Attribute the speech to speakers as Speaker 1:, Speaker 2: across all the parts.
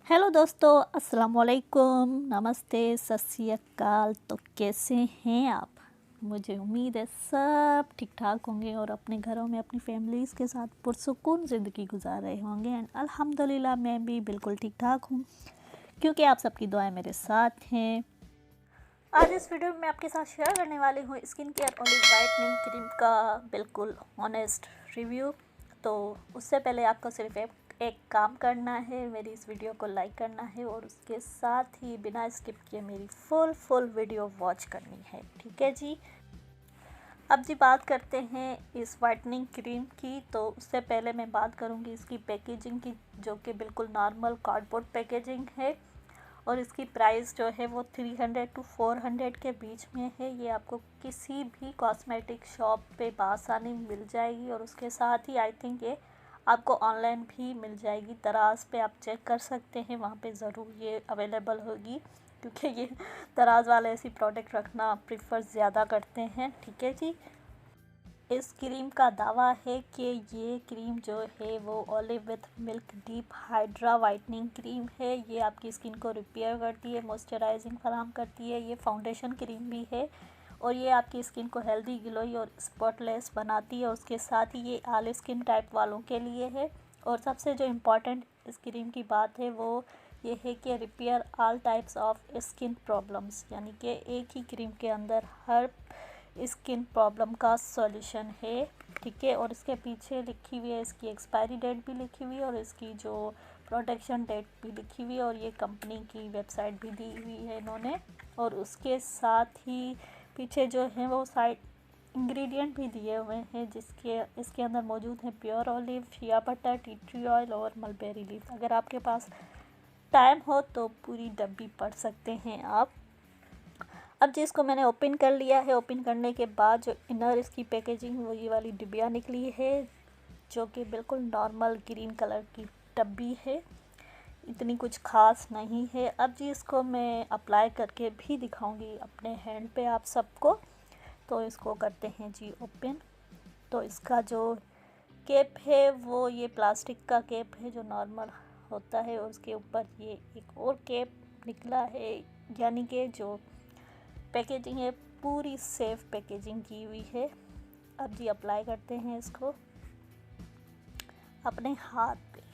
Speaker 1: Hello दोस्तों, अस्सलाम वालेकुम, नमस्ते, सत श्री अकाल। तो कैसे हैं आप? मुझे उम्मीद है सब ठीक ठाक होंगे और अपने घरों में अपनी फैमिलीज़ के साथ पुरसुकून ज़िंदगी गुजार रहे होंगे। एंड अल्हम्दुलिल्लाह मैं भी बिल्कुल ठीक ठाक हूँ, क्योंकि आप सबकी दुआएं मेरे साथ हैं। आज इस वीडियो में मैं आपके साथ शेयर करने वाली हूँ skin care olive whitening cream का बिल्कुल ऑनेस्ट रिव्यू। तो उससे पहले आपको सिर्फ एक काम करना है, मेरी इस वीडियो को लाइक करना है और उसके साथ ही बिना स्किप किए मेरी फुल वीडियो वॉच करनी है, ठीक है जी। अब जी बात करते हैं इस वाइटनिंग क्रीम की। तो उससे पहले मैं बात करूंगी इसकी पैकेजिंग की, जो कि बिल्कुल नॉर्मल कार्डबोर्ड पैकेजिंग है और इसकी प्राइस जो है वो 300 to 400 के बीच में है। ये आपको किसी भी कॉस्मेटिक शॉप पे आसानी मिल जाएगी और उसके साथ ही आई थिंक ये आपको ऑनलाइन भी मिल जाएगी। दराज पे आप चेक कर सकते हैं, वहाँ पे ज़रूर ये अवेलेबल होगी, क्योंकि ये दराज वाले ऐसी प्रोडक्ट रखना प्रेफर ज़्यादा करते हैं, ठीक है जी। इस क्रीम का दावा है कि ये क्रीम जो है वो olive with milk deep hydra whitening cream है। ये आपकी स्किन को रिपेयर करती है, मॉइस्चराइजिंग फराहम करती है। ये फाउंडेशन क्रीम भी है और ये आपकी स्किन को हेल्दी, ग्लोई और स्पॉटलेस बनाती है। और उसके साथ ही ये ऑलिव स्किन टाइप वालों के लिए है। और सबसे जो इम्पॉर्टेंट इस क्रीम की बात है वो ये है कि repair all types of skin problems, यानी कि एक ही क्रीम के अंदर हर स्किन प्रॉब्लम का सॉल्यूशन है, ठीक है। और इसके पीछे लिखी हुई है, इसकी एक्सपायरी डेट भी लिखी हुई है और इसकी जो प्रोटेक्शन डेट भी लिखी हुई है और ये कंपनी की वेबसाइट भी दी हुई है इन्होंने। और उसके साथ ही पीछे जो है वो साइड इंग्रेडिएंट भी दिए हुए हैं, जिसके इसके अंदर मौजूद हैं pure olive, shea butter, tea tree oil और मलबेरी लीफ। अगर आपके पास टाइम हो तो पूरी डब्बी पढ़ सकते हैं आप। अब जिसको मैंने ओपन कर लिया है, ओपन करने के बाद जो इनर इसकी पैकेजिंग वो ये वाली डिब्बिया निकली है, जो कि बिल्कुल नॉर्मल ग्रीन कलर की डब्बी है, इतनी कुछ खास नहीं है। अब जी इसको मैं अप्लाई करके भी दिखाऊंगी अपने हैंड पे आप सबको। तो इसको करते हैं जी ओपन। तो इसका जो कैप है वो ये प्लास्टिक का कैप है जो नॉर्मल होता है और उसके ऊपर ये एक और कैप निकला है, यानी कि जो पैकेजिंग है पूरी सेफ पैकेजिंग की हुई है। अब जी अप्लाई करते हैं इसको अपने हाथ पे।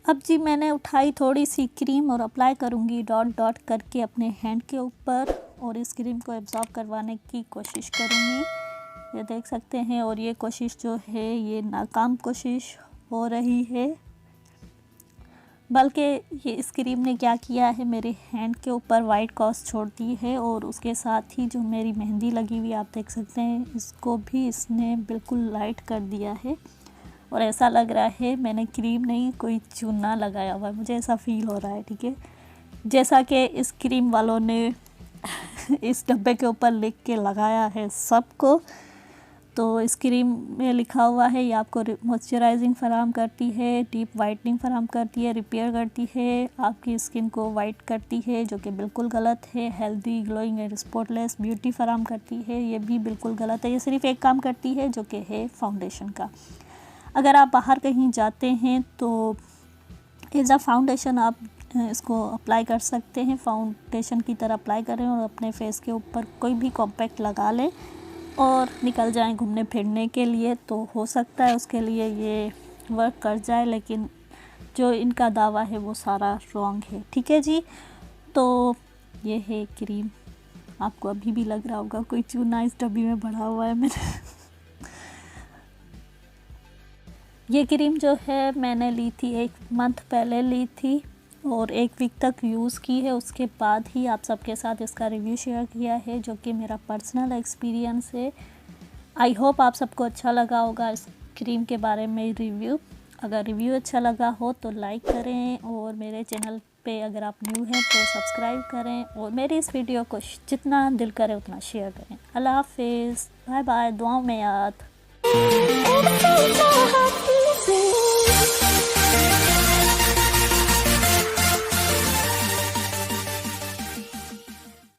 Speaker 1: अब जी मैंने उठाई थोड़ी सी क्रीम और अप्लाई करूँगी डॉट डॉट करके अपने हैंड के ऊपर और इस क्रीम को एब्जॉर्ब करवाने की कोशिश करूँगी, ये देख सकते हैं। और ये कोशिश जो है ये नाकाम कोशिश हो रही है, बल्कि ये इस क्रीम ने क्या किया है, मेरे हैंड के ऊपर वाइट कॉस्ट छोड़ दी है और उसके साथ ही जो मेरी मेहंदी लगी हुई आप देख सकते हैं, इसको भी इसने बिल्कुल लाइट कर दिया है। और ऐसा लग रहा है मैंने क्रीम नहीं कोई चूना लगाया हुआ है, मुझे ऐसा फील हो रहा है, ठीक है। जैसा कि इस क्रीम वालों ने इस डब्बे के ऊपर लिख के लगाया है सबको। तो इस क्रीम में लिखा हुआ है ये आपको मॉइस्चराइजिंग फराहम करती है, डीप वाइटनिंग फराहम करती है, रिपेयर करती है, आपकी स्किन को वाइट करती है, जो कि बिल्कुल गलत है। Healthy, glowing and spotless beauty फराहम करती है, ये भी बिल्कुल गलत है। ये सिर्फ एक काम करती है जो कि है फाउंडेशन का। अगर आप बाहर कहीं जाते हैं तो एज अ फाउंडेशन आप इसको अप्लाई कर सकते हैं, फाउंडेशन की तरह अप्लाई करें और अपने फेस के ऊपर कोई भी कॉम्पैक्ट लगा लें और निकल जाएं घूमने फिरने के लिए। तो हो सकता है उसके लिए ये वर्क कर जाए, लेकिन जो इनका दावा है वो सारा रॉन्ग है, ठीक है जी। तो ये है क्रीम, आपको अभी भी लग रहा होगा कोई चूना इस डब्बी में भरा हुआ है मैंने। ये क्रीम जो है मैंने ली थी 1 मंथ पहले ली थी और 1 वीक तक यूज़ की है। उसके बाद ही आप सबके साथ इसका रिव्यू शेयर किया है, जो कि मेरा पर्सनल एक्सपीरियंस है। आई होप आप सबको अच्छा लगा होगा इस क्रीम के बारे में रिव्यू। अगर रिव्यू अच्छा लगा हो तो लाइक करें और मेरे चैनल पे अगर आप न्यू हैं तो सब्सक्राइब करें और मेरी इस वीडियो को जितना दिल करे उतना शेयर करें। अल्लाह हाफिज़, बाय बाय, दुआओं में याद।